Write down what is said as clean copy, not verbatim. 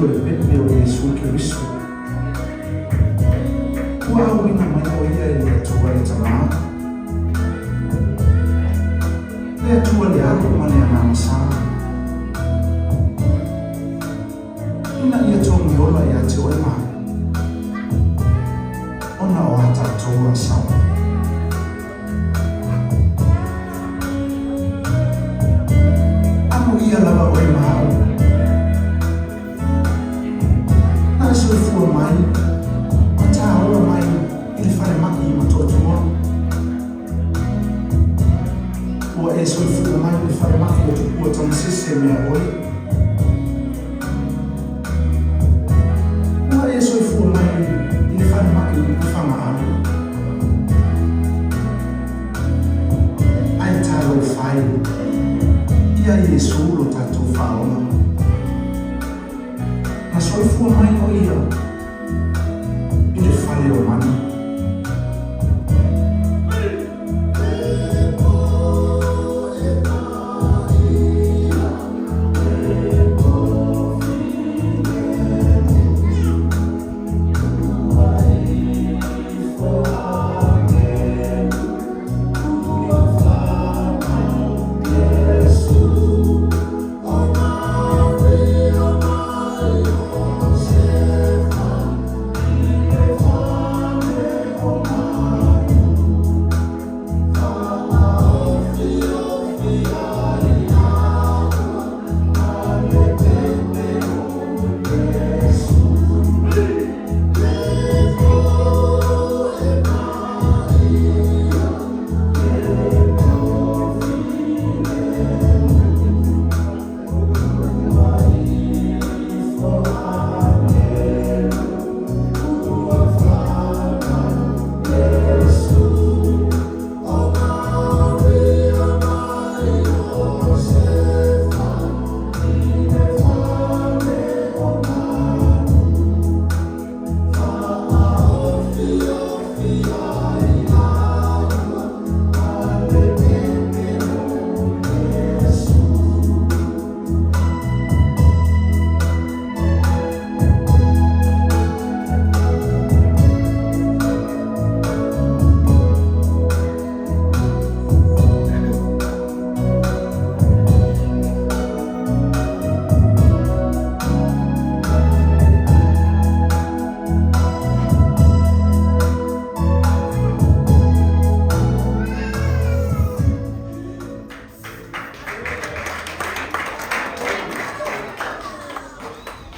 o le pepe o Yesu Keristo. Ua au ina mai o ia e le atua le tamaa. Le atua le alu ma le ana masana. Ina ia tongi ola ia te oe maa. Ona o ata toa sama. Amo ia lava oe maa. Na so fua mai. Mata ola mai. Ili fare maki ma toa. Ua e so fua mai ili fare maki o tupua tama sese mea oe. Ua e so fua mai ili fare maki ili fanga anu. Ai talo fai. Ia Yesu lo tato faona. Na so fua mai o ia.